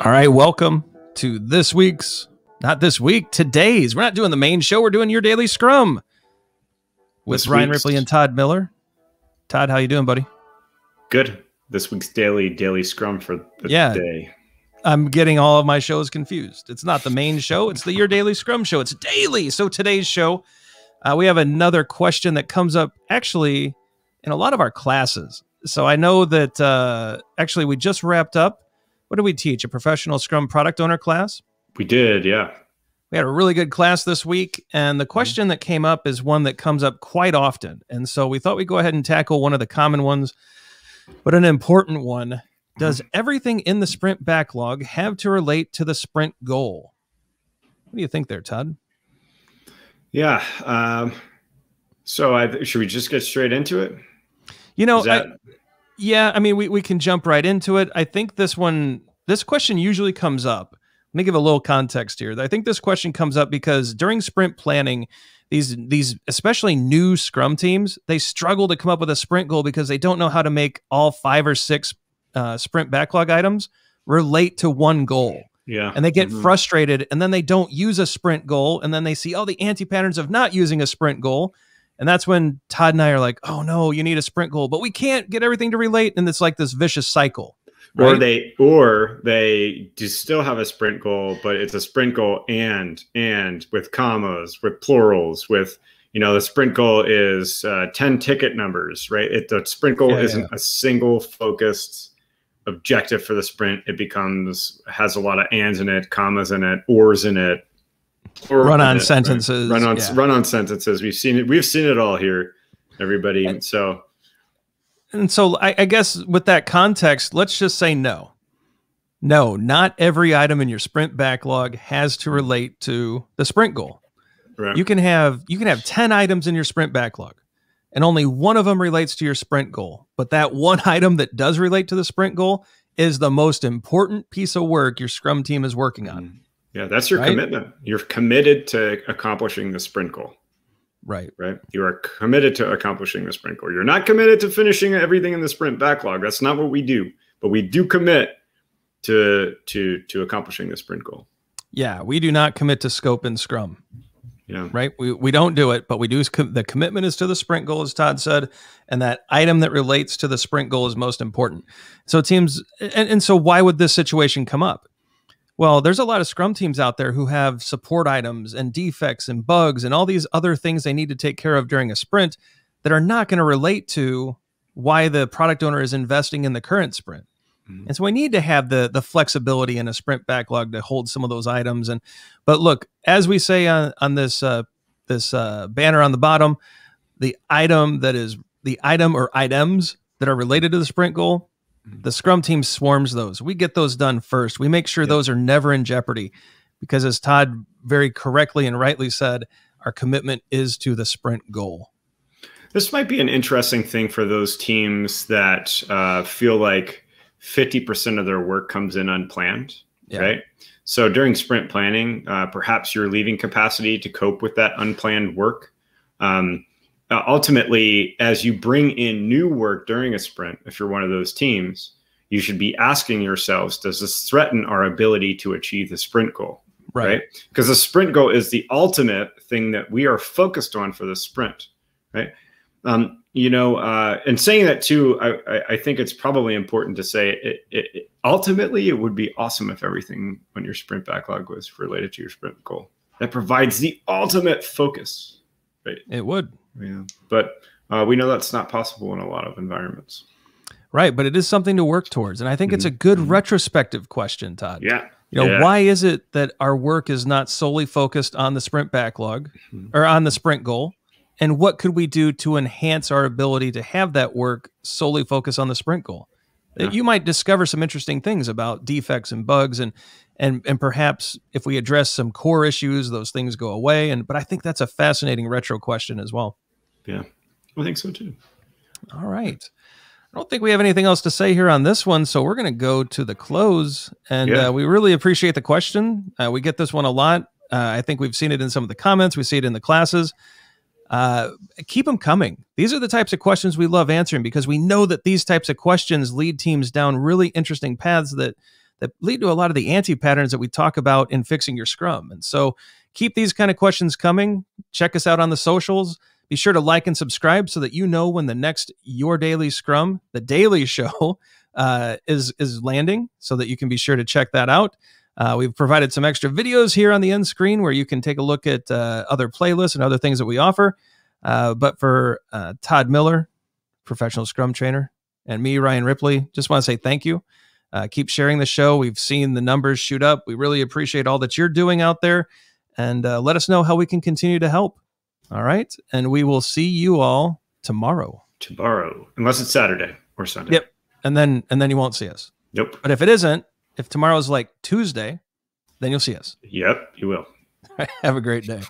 All right, welcome to today's. We're not doing the main show. We're doing your daily Scrum with Ryan Ripley and Todd Miller. Todd, how you doing, buddy? Good. This week's daily Scrum for the day. I'm getting all of my shows confused. It's not the main show. It's the Your Daily Scrum show. It's daily. So today's show, we have another question that comes up actually in a lot of our classes. So I know that actually we just wrapped up. What did we teach? A professional Scrum product owner class? We did, yeah. We had a really good class this week, and the question that came up is one that comes up quite often. And so we thought we'd go ahead and tackle one of the common ones, but an important one. Does everything in the sprint backlog have to relate to the sprint goal? What do you think there, Todd? Yeah. Should we just get straight into it? You know, I mean, we can jump right into it. I think this question usually comes up. Let me give a little context here. I think this question comes up because during sprint planning, these especially new Scrum teams, they struggle to come up with a sprint goal because they don't know how to make all 5 or 6 sprint backlog items relate to one goal. Yeah. And they get frustrated, and then they don't use a sprint goal, and then they see all the anti-patterns of not using a sprint goal. And that's when Todd and I are like, oh no, you need a sprint goal, but we can't get everything to relate. And it's like this vicious cycle. Right? Or they do still have a sprint goal, but it's a sprint goal and with commas, with plurals, with, the sprint goal is 10 ticket numbers, right? The sprint goal isn't a single focused objective for the sprint. It has a lot of ands in it, commas in it, ors in it. Run-on sentences. Right? Run-on sentences. We've seen it all here, everybody. And so I guess with that context, let's just say no. No, not every item in your sprint backlog has to relate to the sprint goal. Right. You can have 10 items in your sprint backlog, and only one of them relates to your sprint goal. But that one item that does relate to the sprint goal is the most important piece of work your Scrum team is working on. Yeah, that's your commitment. You're committed to accomplishing the sprint goal. Right. You are committed to accomplishing the sprint goal. You're not committed to finishing everything in the sprint backlog. That's not what we do. But we do commit to accomplishing the sprint goal. Yeah, we do not commit to scope in Scrum. Yeah. Right. We don't do it, but we do. The commitment is to the sprint goal, as Todd said, and that item that relates to the sprint goal is most important. So teams, and so why would this situation come up? Well, there's a lot of Scrum teams out there who have support items and defects and bugs and all these other things they need to take care of during a sprint that are not going to relate to why the product owner is investing in the current sprint. And so we need to have the flexibility in a sprint backlog to hold some of those items. But look, as we say on this banner on the bottom, the item or items that are related to the sprint goal, the Scrum team swarms those. We get those done first. We make sure those are never in jeopardy because, as Todd very correctly and rightly said, our commitment is to the sprint goal. This might be an interesting thing for those teams that feel like 50% of their work comes in unplanned, right? So during sprint planning, perhaps you're leaving capacity to cope with that unplanned work. Ultimately, as you bring in new work during a sprint, if you're one of those teams, you should be asking yourselves, does this threaten our ability to achieve the sprint goal? Right? Because the sprint goal is the ultimate thing that we are focused on for the sprint, right? And saying that too, I think it's probably important to say ultimately it would be awesome if everything on your sprint backlog was related to your sprint goal. That provides the ultimate focus, right? It would. Yeah, but we know that's not possible in a lot of environments. Right, but it is something to work towards. And I think it's a good retrospective question, Todd. Yeah. Why is it that our work is not solely focused on the sprint backlog or on the sprint goal? And what could we do to enhance our ability to have that work solely focus on the sprint goal? Yeah. You might discover some interesting things about defects and bugs, and perhaps if we address some core issues, those things go away. But I think that's a fascinating retro question as well. Yeah, I think so too. All right. I don't think we have anything else to say here on this one, so we're going to go to the close. And we really appreciate the question. We get this one a lot. I think we've seen it in some of the comments. We see it in the classes. Keep them coming. These are the types of questions we love answering because we know that these types of questions lead teams down really interesting paths that that lead to a lot of the anti-patterns that we talk about in fixing your Scrum. And so keep these kind of questions coming. Check us out on the socials. Be sure to like and subscribe so that you know when the next Your Daily Scrum, the daily show, is landing, so that you can be sure to check that out. We've provided some extra videos here on the end screen where you can take a look at other playlists and other things that we offer. But for Todd Miller, professional Scrum trainer, and me, Ryan Ripley, just want to say thank you. Keep sharing the show. We've seen the numbers shoot up. We really appreciate all that you're doing out there. And let us know how we can continue to help. All right. And we will see you all tomorrow. Unless it's Saturday or Sunday. Yep. And then you won't see us. Nope. But if it isn't, if tomorrow's like Tuesday, then you'll see us. Yep, you will. Have a great day.